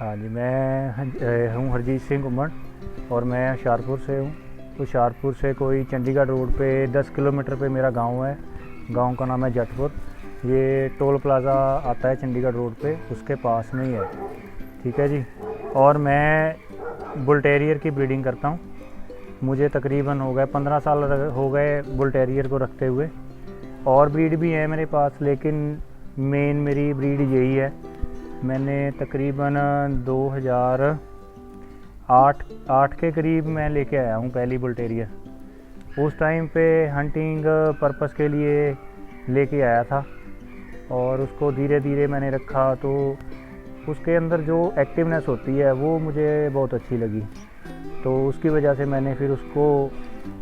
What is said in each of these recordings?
हाँ जी, मैं हूँ हरजीत सिंह उमड़ और मैं होशियारपुर से हूँ। होशियारपुर से कोई चंडीगढ़ रोड पे 10 किलोमीटर पे मेरा गांव है। गांव का नाम है जटपुर। ये टोल प्लाज़ा आता है चंडीगढ़ रोड पे, उसके पास में ही है। ठीक है जी। और मैं बुल टेरियर की ब्रीडिंग करता हूँ। मुझे तकरीबन हो गए 15 साल हो गए बुल टेरियर को रखते हुए। और ब्रीड भी है मेरे पास, लेकिन मेन मेरी ब्रीड यही है। मैंने तकरीबन 2008 के करीब मैं लेके आया हूँ पहली बुल टेरियर। उस टाइम पे हंटिंग पर्पस के लिए लेके आया था और उसको धीरे धीरे मैंने रखा, तो उसके अंदर जो एक्टिवनेस होती है वो मुझे बहुत अच्छी लगी। तो उसकी वजह से मैंने फिर उसको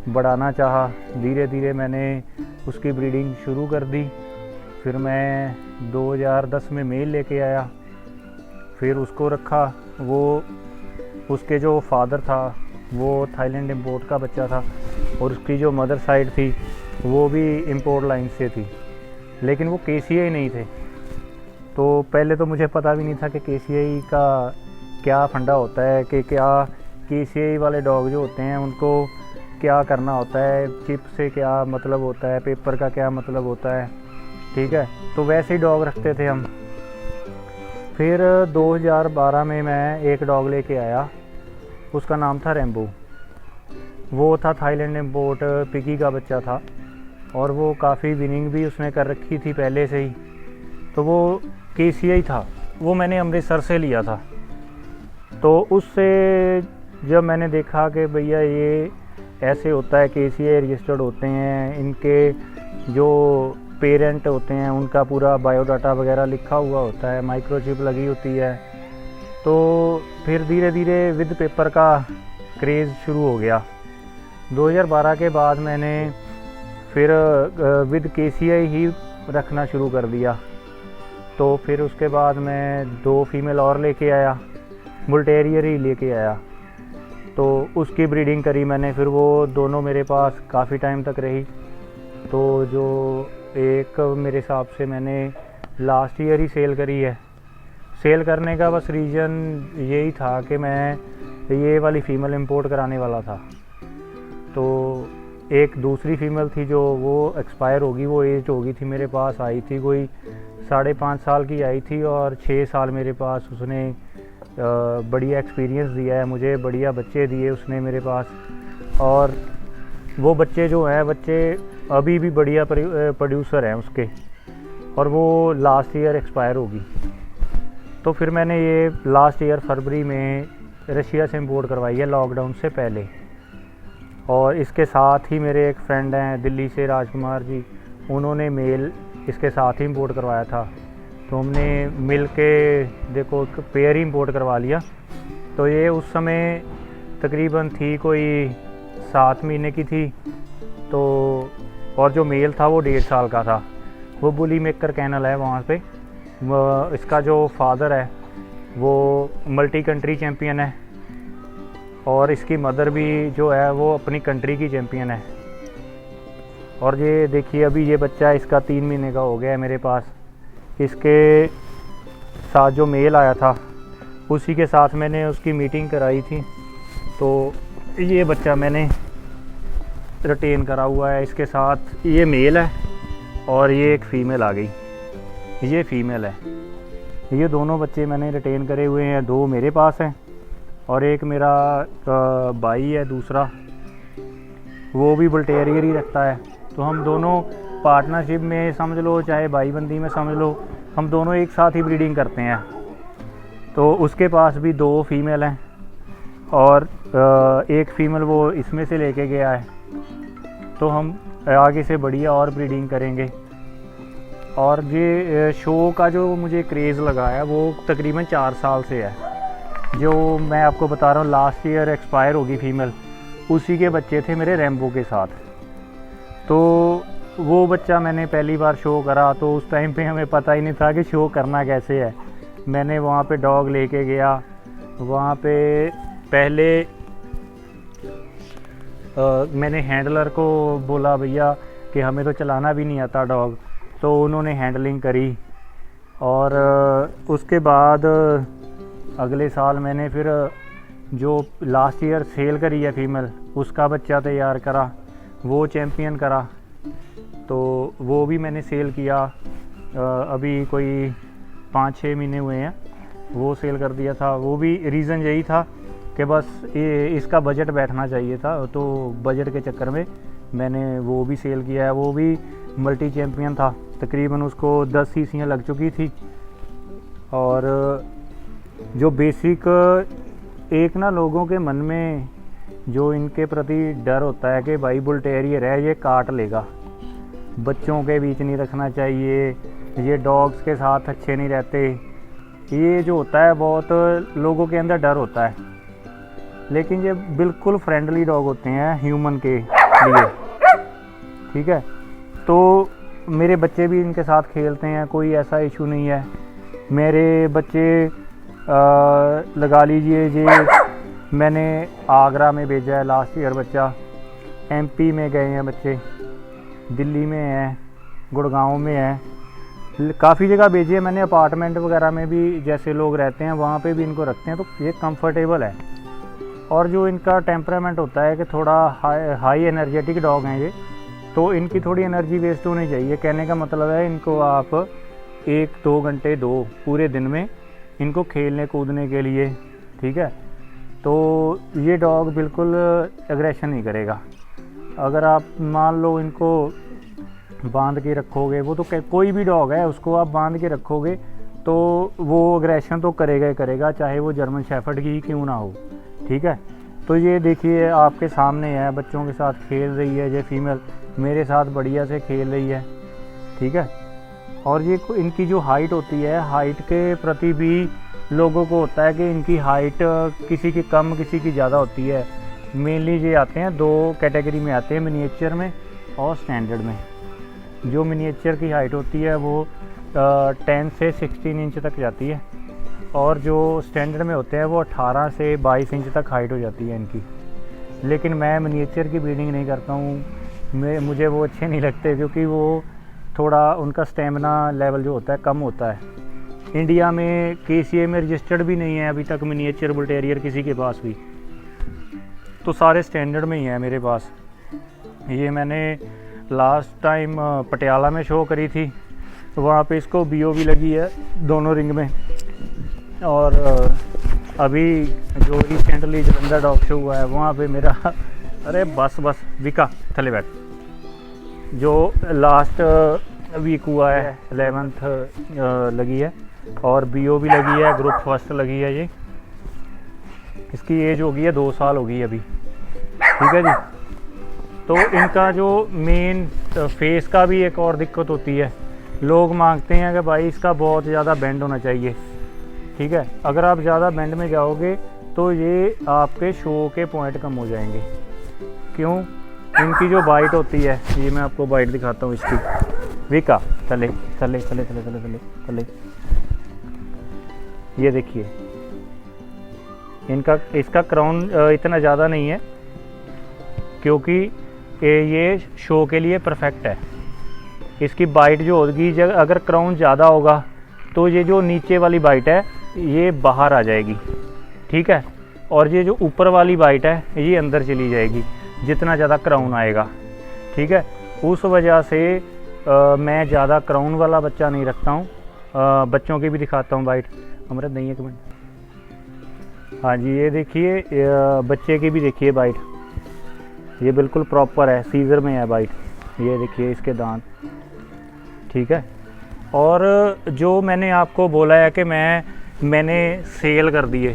बढ़ाना चाहा। धीरे धीरे मैंने उसकी ब्रीडिंग शुरू कर दी। फिर मैं 2010 में मेल लेके आया, फिर उसको रखा। वो उसके जो फादर था वो थाईलैंड इंपोर्ट का बच्चा था और उसकी जो मदर साइड थी वो भी इंपोर्ट लाइन से थी, लेकिन वो केसीआई नहीं थे। तो पहले तो मुझे पता भी नहीं था कि केसीआई का क्या फंडा होता है, कि क्या केसीआई वाले डॉग जो होते हैं उनको क्या करना होता है, चिप से क्या मतलब होता है, पेपर का क्या मतलब होता है। ठीक है, तो वैसे ही डॉग रखते थे हम। फिर 2012 में मैं एक डॉग लेके आया, उसका नाम था रैम्बो। वो था थाईलैंड इंपोर्ट पिगी का बच्चा था और वो काफ़ी विनिंग भी उसने कर रखी थी पहले से ही। तो वो केसीआई था, वो मैंने अमृतसर से लिया था। तो उससे जब मैंने देखा कि भैया ये ऐसे होता है, केसीआई रजिस्टर्ड होते हैं, इनके जो पेरेंट होते हैं उनका पूरा बायोडाटा वगैरह लिखा हुआ होता है, माइक्रोचिप लगी होती है। तो फिर धीरे धीरे विद पेपर का क्रेज़ शुरू हो गया। 2012 के बाद मैंने फिर विद केसीआई ही रखना शुरू कर दिया। तो फिर उसके बाद मैं 2 फीमेल और लेके आया, बुल टेरियर ही लेके आया। तो उसकी ब्रीडिंग करी मैंने, फिर वो दोनों मेरे पास काफ़ी टाइम तक रही। तो जो एक मेरे हिसाब से मैंने लास्ट ईयर ही सेल करी है। सेल करने का बस रीज़न यही था कि मैं ये वाली फ़ीमेल इंपोर्ट कराने वाला था। तो एक दूसरी फ़ीमेल थी जो वो एक्सपायर होगी, वो एज होगी थी, मेरे पास आई थी कोई 5.5 साल की आई थी और 6 साल मेरे पास उसने बढ़िया एक्सपीरियंस दिया है मुझे, बढ़िया बच्चे दिए उसने मेरे पास। और वो बच्चे जो हैं, बच्चे अभी भी बढ़िया प्रोड्यूसर हैं उसके, और वो लास्ट ईयर एक्सपायर होगी। तो फिर मैंने ये लास्ट ईयर फरवरी में रशिया से इंपोर्ट करवाई है, लॉकडाउन से पहले। और इसके साथ ही मेरे एक फ्रेंड हैं दिल्ली से, राजकुमार जी, उन्होंने मेल इसके साथ ही इंपोर्ट करवाया था। तो हमने मिल के देखो पेयर ही इंपोर्ट करवा लिया। तो ये उस समय तकरीबन थी कोई 7 महीने की थी। तो और जो मेल था वो 1.5 साल का था। वो बुली मेकर कैनल है वहाँ पे। इसका जो फादर है वो मल्टी कंट्री चैम्पियन है और इसकी मदर भी जो है वो अपनी कंट्री की चैम्पियन है। और ये देखिए अभी ये बच्चा इसका 3 महीने का हो गया है मेरे पास। इसके साथ जो मेल आया था उसी के साथ मैंने उसकी मीटिंग कराई थी। तो ये बच्चा मैंने रिटेन करा हुआ है। इसके साथ ये मेल है और ये एक फ़ीमेल आ गई, ये फ़ीमेल है। ये दोनों बच्चे मैंने रिटेन करे हुए हैं। 2 मेरे पास हैं और एक मेरा भाई है दूसरा, वो भी बुल टेरियर ही रखता है। तो हम दोनों पार्टनरशिप में समझ लो, चाहे भाईबंदी में समझ लो, हम दोनों एक साथ ही ब्रीडिंग करते हैं। तो उसके पास भी 2 फीमेल हैं और एक फ़ीमेल वो इसमें से लेके गया है। तो हम आगे से बढ़िया और ब्रीडिंग करेंगे। और ये शो का जो मुझे क्रेज़ लगा है वो तकरीबन 4 साल से है। जो मैं आपको बता रहा हूँ लास्ट ईयर एक्सपायर होगी फ़ीमेल, उसी के बच्चे थे मेरे रैम्बो के साथ। तो वो बच्चा मैंने पहली बार शो करा, तो उस टाइम पे हमें पता ही नहीं था कि शो करना कैसे है। मैंने वहाँ पे डॉग लेके गया, वहाँ पे पहले मैंने हैंडलर को बोला भैया कि हमें तो चलाना भी नहीं आता डॉग। तो उन्होंने हैंडलिंग करी और उसके बाद अगले साल मैंने फिर जो लास्ट ईयर सेल करी है फीमेल, उसका बच्चा तैयार करा, वो चैम्पियन करा, तो वो भी मैंने सेल किया। अभी कोई 5-6 महीने हुए हैं, वो सेल कर दिया था। वो भी रीज़न यही था कि बस इसका बजट बैठना चाहिए था, तो बजट के चक्कर में मैंने वो भी सेल किया है। वो भी मल्टी चैम्पियन था, तकरीबन उसको 10 सीसियाँ लग चुकी थी। और जो बेसिक एक ना लोगों के मन में जो इनके प्रति डर होता है कि भाई बुल टेरियर है, ये काट लेगा, बच्चों के बीच नहीं रखना चाहिए, ये डॉग्स के साथ अच्छे नहीं रहते, ये जो होता है बहुत लोगों के अंदर डर होता है। लेकिन ये बिल्कुल फ्रेंडली डॉग होते हैं ह्यूमन के लिए, ठीक है। तो मेरे बच्चे भी इनके साथ खेलते हैं, कोई ऐसा इशू नहीं है। मेरे बच्चे लगा लीजिए ये मैंने आगरा में भेजा है लास्ट ईयर बच्चा, एमपी में गए हैं बच्चे, दिल्ली में हैं, गुड़गांव में हैं, काफ़ी जगह भेजे हैं मैंने। अपार्टमेंट वगैरह में भी जैसे लोग रहते हैं वहाँ पे भी इनको रखते हैं, तो ये कंफर्टेबल है। और जो इनका टेम्परामेंट होता है कि थोड़ा हाई एनर्जेटिक डॉग हैं ये, तो इनकी थोड़ी एनर्जी वेस्ट होनी चाहिए। कहने का मतलब है इनको आप 1-2 घंटे दो पूरे दिन में इनको खेलने कूदने के लिए, ठीक है। तो ये डॉग बिल्कुल एग्रेशन नहीं करेगा। अगर आप मान लो इनको बांध के रखोगे, वो तो कोई भी डॉग है उसको आप बांध के रखोगे तो वो एग्रेशन तो करेगा ही करेगा, चाहे वो जर्मन शेफर्ड की ही क्यों ना हो, ठीक है। तो ये देखिए आपके सामने है, बच्चों के साथ खेल रही है ये फीमेल, मेरे साथ बढ़िया से खेल रही है, ठीक है। और ये इनकी जो हाइट होती है, हाइट के प्रति भी लोगों को होता है कि इनकी हाइट किसी की कम किसी की ज़्यादा होती है। मेनली ये आते हैं 2 कैटेगरी में आते हैं, मिनिएचर में और स्टैंडर्ड में। जो मिनिएचर की हाइट होती है वो 10 से 16 इंच तक जाती है, और जो स्टैंडर्ड में होते हैं वो 18 से 22 इंच तक हाइट हो जाती है इनकी। लेकिन मैं मिनिएचर की ब्रीडिंग नहीं करता हूँ, मुझे वो अच्छे नहीं लगते, क्योंकि वो थोड़ा उनका स्टेमिना लेवल जो होता है कम होता है। इंडिया में KCA में रजिस्टर्ड भी नहीं है अभी तक मिनिएचर बुल टेरियर किसी के पास भी, तो सारे स्टैंडर्ड में ही है मेरे पास। ये मैंने लास्ट टाइम पटियाला में शो करी थी, तो वहाँ पे इसको BOV लगी है दोनों रिंग में। और अभी जो रिसेंटली जलंधर डॉग शो हुआ है वहाँ पे मेरा अरे बस विका थले बैठ, जो लास्ट वीक हुआ है 11th लगी है, और BOV लगी है, ग्रुप फर्स्ट लगी है। ये इसकी एज हो गई है 2 साल हो गई अभी, ठीक है जी। तो इनका जो मेन फेस का भी एक और दिक्कत होती है, लोग मांगते हैं कि भाई इसका बहुत ज़्यादा बेंड होना चाहिए, ठीक है। अगर आप ज़्यादा बेंड में जाओगे तो ये आपके शो के पॉइंट कम हो जाएंगे। क्यों? इनकी जो बाइट होती है, ये मैं आपको बाइट दिखाता हूँ इसकी, विका थले थले थले थले थले थले थले, ये देखिए इसका क्राउन इतना ज़्यादा नहीं है, क्योंकि ये शो के लिए परफेक्ट है। इसकी बाइट जो होगी, जब अगर क्राउन ज़्यादा होगा तो ये जो नीचे वाली बाइट है ये बाहर आ जाएगी, ठीक है। और ये जो ऊपर वाली बाइट है ये अंदर चली जाएगी जितना ज़्यादा क्राउन आएगा, ठीक है। उस वजह से मैं ज़्यादा क्राउन वाला बच्चा नहीं रखता हूँ। बच्चों की भी दिखाता हूँ बाइट, अमृत नहीं है कमेंट। हाँ जी, ये देखिए बच्चे की भी देखिए बाइट, ये बिल्कुल प्रॉपर है, सीजर में है बाइट। ये देखिए इसके दांत, ठीक है। और जो मैंने आपको बोला है कि मैंने सेल कर दिए,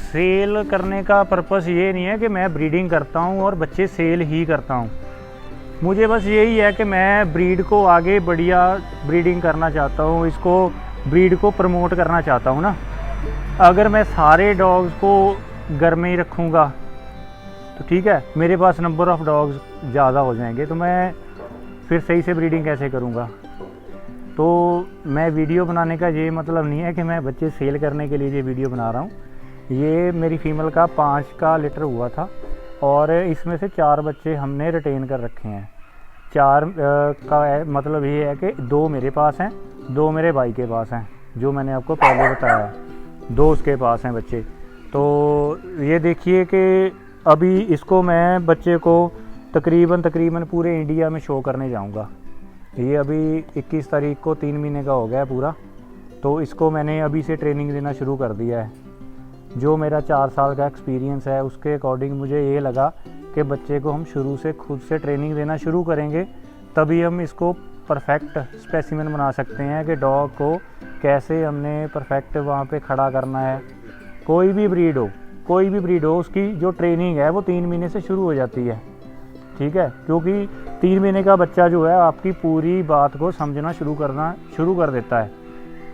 सेल करने का पर्पस ये नहीं है कि मैं ब्रीडिंग करता हूँ और बच्चे सेल ही करता हूँ। मुझे बस यही है कि मैं ब्रीड को आगे बढ़िया ब्रीडिंग करना चाहता हूँ, इसको ब्रीड को प्रमोट करना चाहता हूँ ना। अगर मैं सारे डॉग्स को घर में ही रखूँगा तो ठीक है, मेरे पास नंबर ऑफ़ डॉग्स ज़्यादा हो जाएंगे, तो मैं फिर सही से ब्रीडिंग कैसे करूँगा। तो मैं वीडियो बनाने का ये मतलब नहीं है कि मैं बच्चे सेल करने के लिए ये वीडियो बना रहा हूँ। ये मेरी फ़ीमेल का 5 का लिटर हुआ था, और इसमें से 4 बच्चे हमने रिटेन कर रखे हैं। 4 का मतलब ये है कि 2 मेरे पास हैं, 2 मेरे भाई के पास हैं, जो मैंने आपको पहले बताया है। 2 उसके पास हैं बच्चे। तो ये देखिए कि अभी इसको मैं बच्चे को तकरीबन पूरे इंडिया में शो करने जाऊंगा। ये अभी 21 तारीख को 3 महीने का हो गया है पूरा, तो इसको मैंने अभी से ट्रेनिंग देना शुरू कर दिया है। जो मेरा 4 साल का एक्सपीरियंस है उसके अकॉर्डिंग मुझे ये लगा कि बच्चे को हम शुरू से खुद से ट्रेनिंग देना शुरू करेंगे, तभी हम इसको परफेक्ट स्पेसिमेन बना सकते हैं कि डॉग को कैसे हमने परफेक्ट वहाँ पे खड़ा करना है। कोई भी ब्रीड हो उसकी जो ट्रेनिंग है वो 3 महीने से शुरू हो जाती है, ठीक है। क्योंकि 3 महीने का बच्चा जो है आपकी पूरी बात को समझना शुरू कर देता है।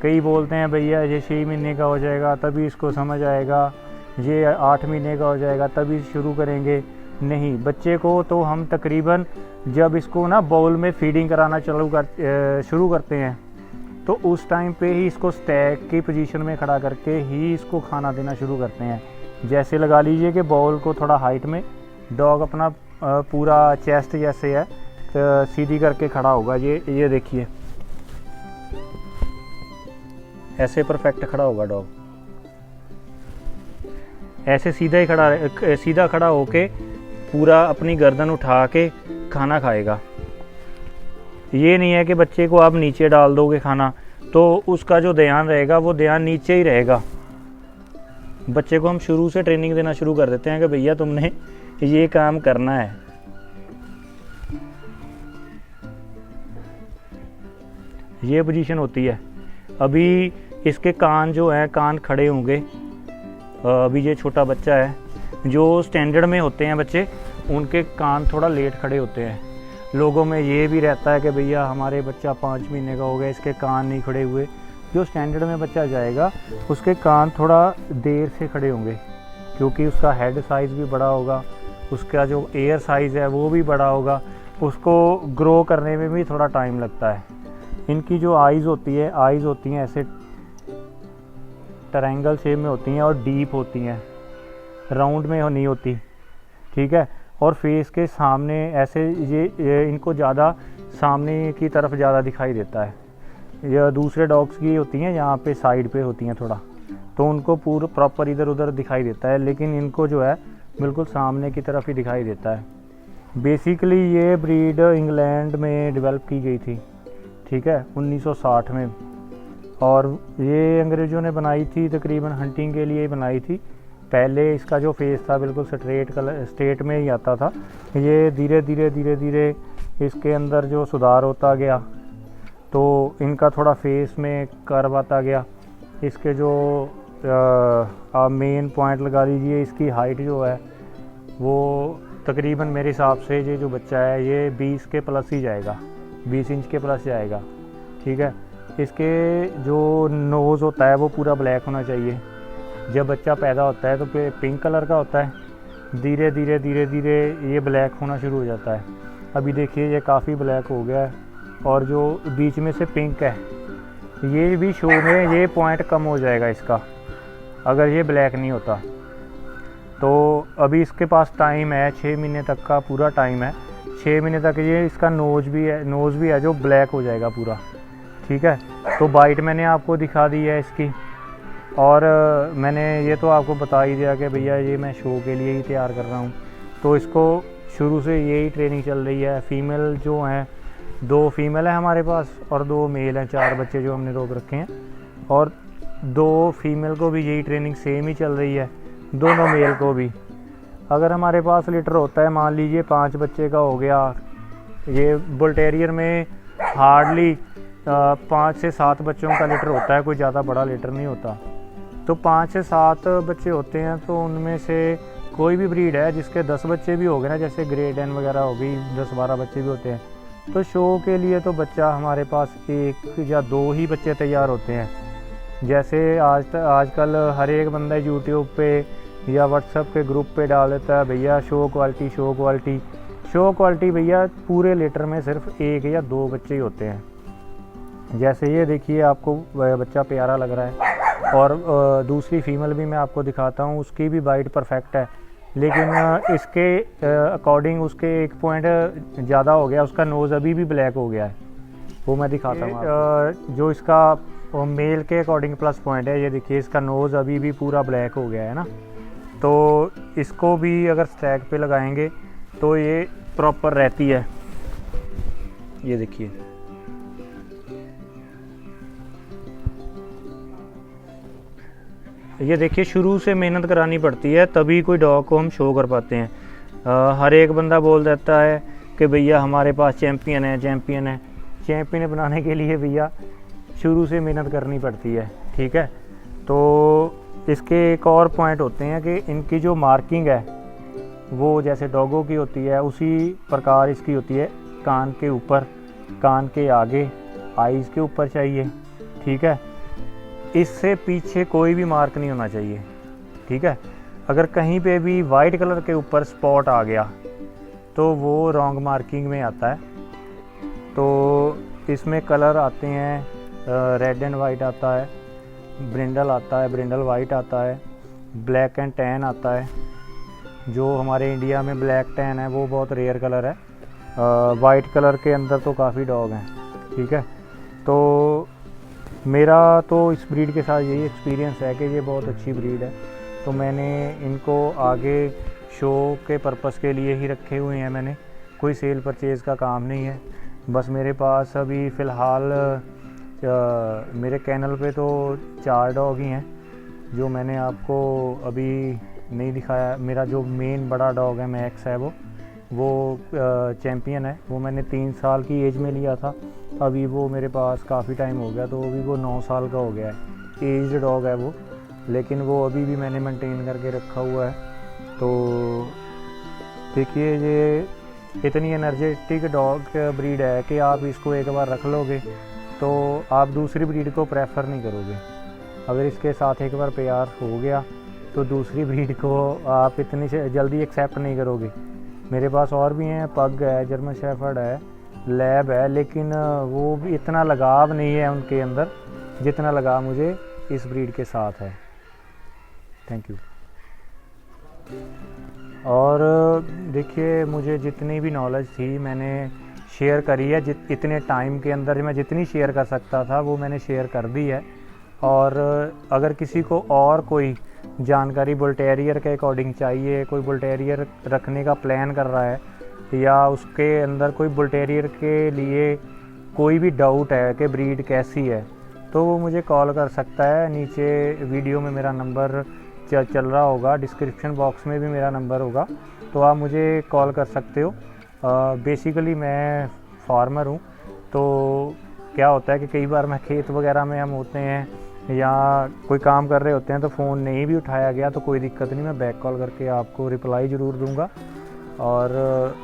कई बोलते हैं भैया ये 6 महीने का हो जाएगा तभी इसको समझ आएगा, ये 8 महीने का हो जाएगा तभी शुरू करेंगे। नहीं, बच्चे को तो हम तकरीबन जब इसको ना बाउल में फीडिंग कराना शुरू करते हैं तो उस टाइम पे ही इसको स्टैक की पोजीशन में खड़ा करके ही इसको खाना देना शुरू करते हैं। जैसे लगा लीजिए कि बाउल को थोड़ा हाइट में डॉग अपना पूरा चेस्ट जैसे है सीधी करके खड़ा होगा। ये देखिए ऐसे परफेक्ट खड़ा होगा डॉग, ऐसे सीधा खड़ा होके पूरा अपनी गर्दन उठा के खाना खाएगा। ये नहीं है कि बच्चे को आप नीचे डाल दोगे खाना तो उसका जो ध्यान रहेगा वो ध्यान नीचे ही रहेगा। बच्चे को हम शुरू से ट्रेनिंग देना शुरू कर देते हैं कि भैया तुमने ये काम करना है। ये पोजीशन होती है। अभी इसके कान जो हैं कान खड़े होंगे। अभी ये छोटा बच्चा है, जो स्टैंडर्ड में होते हैं बच्चे उनके कान थोड़ा लेट खड़े होते हैं। लोगों में ये भी रहता है कि भैया हमारे बच्चा 5 महीने का हो गया इसके कान नहीं खड़े हुए। जो स्टैंडर्ड में बच्चा जाएगा उसके कान थोड़ा देर से खड़े होंगे क्योंकि उसका हेड साइज़ भी बड़ा होगा, उसका जो एयर साइज़ है वो भी बड़ा होगा, उसको ग्रो करने में भी थोड़ा टाइम लगता है। इनकी जो आइज़ होती हैं ऐसे ट्रायंगल शेप में होती हैं और डीप होती हैं, राउंड में नहीं होती, ठीक है। और फेस के सामने ऐसे ये इनको ज़्यादा सामने की तरफ ज़्यादा दिखाई देता है। यह दूसरे डॉग्स की होती हैं यहाँ पे साइड पे होती हैं थोड़ा, तो उनको पूरा प्रॉपर इधर उधर दिखाई देता है, लेकिन इनको जो है बिल्कुल सामने की तरफ ही दिखाई देता है। बेसिकली ये ब्रीड इंग्लैंड में डेवलप की गई थी, ठीक है, 1960 में, और ये अंग्रेज़ों ने बनाई थी, तकरीबन हंटिंग के लिए बनाई थी। पहले इसका जो फेस था बिल्कुल स्ट्रेट में ही आता था। ये धीरे धीरे इसके अंदर जो सुधार होता गया तो इनका थोड़ा फेस में कर्व आता गया। इसके जो आप मेन पॉइंट लगा लीजिए, इसकी हाइट जो है वो तकरीबन मेरे हिसाब से ये जो बच्चा है ये 20 के प्लस ही जाएगा, 20 इंच के प्लस जाएगा, ठीक है। इसके जो नोज़ होता है वो पूरा ब्लैक होना चाहिए। जब बच्चा पैदा होता है तो पिंक कलर का होता है, धीरे धीरे ये ब्लैक होना शुरू हो जाता है। अभी देखिए ये काफ़ी ब्लैक हो गया है, और जो बीच में से पिंक है ये भी शो में ये पॉइंट कम हो जाएगा इसका अगर ये ब्लैक नहीं होता। तो अभी इसके पास टाइम है 6 महीने तक का पूरा टाइम है। 6 महीने तक ये इसका नोज़ भी है जो ब्लैक हो जाएगा पूरा, ठीक है। तो बाइट मैंने आपको दिखा दी है इसकी, और मैंने ये तो आपको बता ही दिया कि भैया ये मैं शो के लिए ही तैयार कर रहा हूँ। तो इसको शुरू से यही ट्रेनिंग चल रही है। फ़ीमेल जो हैं 2 फीमेल है हमारे पास और 2 मेल हैं, 4 बच्चे जो हमने रोक रखे हैं, और 2 फीमेल को भी यही ट्रेनिंग सेम ही चल रही है, दोनों मेल को भी। अगर हमारे पास लिटर होता है, मान लीजिए 5 बच्चे का हो गया, ये बुल टेरियर में हार्डली 5 से 7 बच्चों का लिटर होता है, कोई ज़्यादा बड़ा लिटर नहीं होता। तो 5 से 7 बच्चे होते हैं, तो उनमें से कोई भी ब्रीड है जिसके 10 बच्चे भी हो गए ना, जैसे ग्रेट एन वगैरह हो गई, 10-12 बच्चे भी होते हैं, तो शो के लिए तो बच्चा हमारे पास 1 या 2 ही बच्चे तैयार होते हैं। जैसे आजकल हर एक बंदा यूट्यूब पे या व्हाट्सएप के ग्रुप पे डाल देता है भैया शो क्वालिटी भैया पूरे लीटर में सिर्फ 1 या 2 बच्चे ही होते हैं। जैसे ये देखिए आपको बच्चा प्यारा लग रहा है, और दूसरी फीमेल भी मैं आपको दिखाता हूँ, उसकी भी बाइट परफेक्ट है, लेकिन इसके अकॉर्डिंग उसके 1 पॉइंट ज़्यादा हो गया, उसका नोज़ अभी भी ब्लैक हो गया है, वो मैं दिखाता हूँ। जो इसका और मेल के अकॉर्डिंग प्लस पॉइंट है, ये देखिए इसका नोज़ अभी भी पूरा ब्लैक हो गया है ना, तो इसको भी अगर स्टैग पे लगाएंगे तो ये प्रॉपर रहती है। ये देखिए ये देखिए शुरू से मेहनत करानी पड़ती है तभी कोई डॉग को हम शो कर पाते हैं। हर एक बंदा बोल देता है कि भैया हमारे पास चैम्पियन है, चैम्पियन है। चैम्पियन बनाने के लिए भैया शुरू से मेहनत करनी पड़ती है, ठीक है। तो इसके एक और पॉइंट होते हैं कि इनकी जो मार्किंग है वो जैसे डॉगों की होती है उसी प्रकार इसकी होती है। कान के ऊपर, कान के आगे, आईज़ के ऊपर चाहिए, ठीक है। इससे पीछे कोई भी मार्क नहीं होना चाहिए, ठीक है। अगर कहीं पे भी वाइट कलर के ऊपर स्पॉट आ गया तो वो रॉन्ग मार्किंग में आता है। तो इसमें कलर आते हैं, रेड एंड वाइट आता है, ब्रिंडल आता है, ब्रिंडल वाइट आता है, ब्लैक एंड टैन आता है। जो हमारे इंडिया में ब्लैक टैन है वो बहुत रेयर कलर है। वाइट कलर के अंदर तो काफ़ी डॉग हैं, ठीक है। तो मेरा तो इस ब्रीड के साथ यही एक्सपीरियंस है कि ये बहुत अच्छी ब्रीड है। तो मैंने इनको आगे शो के पर्पस के लिए ही रखे हुए हैं। मैंने कोई सेल परचेज़ का काम नहीं है। बस मेरे पास अभी फ़िलहाल मेरे कैनल पे तो 4 डॉग ही हैं जो मैंने आपको अभी नहीं दिखाया। मेरा जो मेन बड़ा डॉग है मैक्स है वो चैम्पियन है। वो मैंने 3 साल की एज में लिया था। अभी वो मेरे पास काफ़ी टाइम हो गया, तो अभी वो 9 साल का हो गया है। एज्ड डॉग है वो, लेकिन वो अभी भी मैंने मेंटेन करके रखा हुआ है। तो देखिए ये इतनी एनर्जेटिक डॉग ब्रीड है कि आप इसको एक बार रख लोगे तो आप दूसरी ब्रीड को प्रेफर नहीं करोगे। अगर इसके साथ एक बार प्यार हो गया तो दूसरी ब्रीड को आप इतनी जल्दी एक्सेप्ट नहीं करोगे। मेरे पास और भी हैं, पग है, जर्मन शेफर्ड है, लैब है, लेकिन वो भी इतना लगाव नहीं है उनके अंदर जितना लगाव मुझे इस ब्रीड के साथ है। Thank you. और देखिए मुझे जितनी भी नॉलेज थी मैंने शेयर करी है। इतने टाइम के अंदर मैं जितनी शेयर कर सकता था वो मैंने शेयर कर दी है। और अगर किसी को और कोई जानकारी बुल टेरियर के अकॉर्डिंग चाहिए, कोई बुल टेरियर रखने का प्लान कर रहा है या उसके अंदर कोई बुल टेरियर के लिए कोई भी डाउट है कि ब्रीड कैसी है, तो वो मुझे कॉल कर सकता है। नीचे वीडियो में मेरा नंबर चल रहा होगा, डिस्क्रिप्शन बॉक्स में भी मेरा नंबर होगा, तो आप मुझे कॉल कर सकते हो। बेसिकली मैं फार्मर हूँ, तो क्या होता है कि कई बार मैं खेत वगैरह में हम होते हैं या कोई काम कर रहे होते हैं तो फ़ोन नहीं भी उठाया गया तो कोई दिक्कत नहीं, मैं बैक कॉल करके आपको रिप्लाई ज़रूर दूंगा। और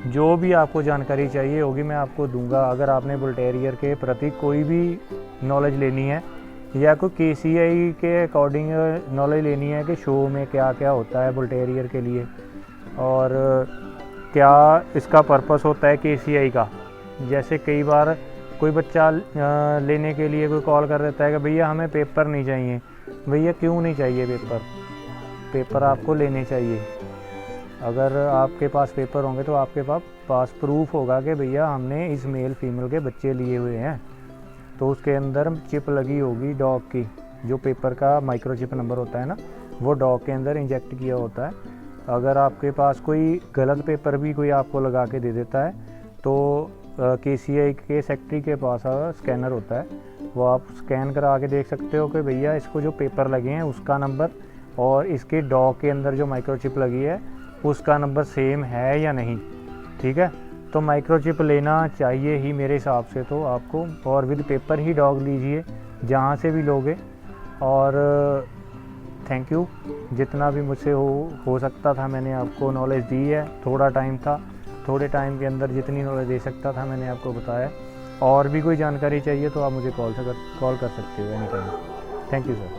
जो भी आपको जानकारी चाहिए होगी मैं आपको दूंगा। अगर आपने बुल टेरियर के प्रति कोई भी नॉलेज लेनी है या कोई KCI के अकॉर्डिंग नॉलेज लेनी है कि शो में क्या क्या होता है बुल टेरियर के लिए और क्या इसका पर्पस होता है KCI का। जैसे कई बार कोई बच्चा लेने के लिए कोई कॉल कर देता है कि भैया हमें पेपर नहीं चाहिए। भैया क्यों नहीं चाहिए पेपर? पेपर आपको लेने चाहिए। अगर आपके पास पेपर होंगे तो आपके पास प्रूफ होगा कि भैया हमने इस मेल फीमेल के बच्चे लिए हुए हैं, तो उसके अंदर चिप लगी होगी डॉग की, जो पेपर का माइक्रोचिप नंबर होता है ना, वो डॉग के अंदर इंजेक्ट किया होता है। अगर आपके पास कोई गलत पेपर भी कोई आपको लगा के दे देता है तो KCI के सेक्रेटरी के पास स्कैनर होता है, वो आप स्कैन करा के देख सकते हो कि भैया इसको जो पेपर लगे हैं उसका नंबर और इसके डॉग के अंदर जो माइक्रोचिप लगी है उसका नंबर सेम है या नहीं, ठीक है। तो माइक्रोचिप लेना चाहिए ही मेरे हिसाब से तो आपको, और विद पेपर ही डॉग लीजिए जहाँ से भी लोगे। और थैंक यू, जितना भी मुझसे हो सकता था मैंने आपको नॉलेज दी है। थोड़ा टाइम था, थोड़े टाइम के अंदर जितनी नॉलेज दे सकता था मैंने आपको बताया। और भी कोई जानकारी चाहिए तो आप मुझे कॉल कर सकते हो any time. Thank you sir.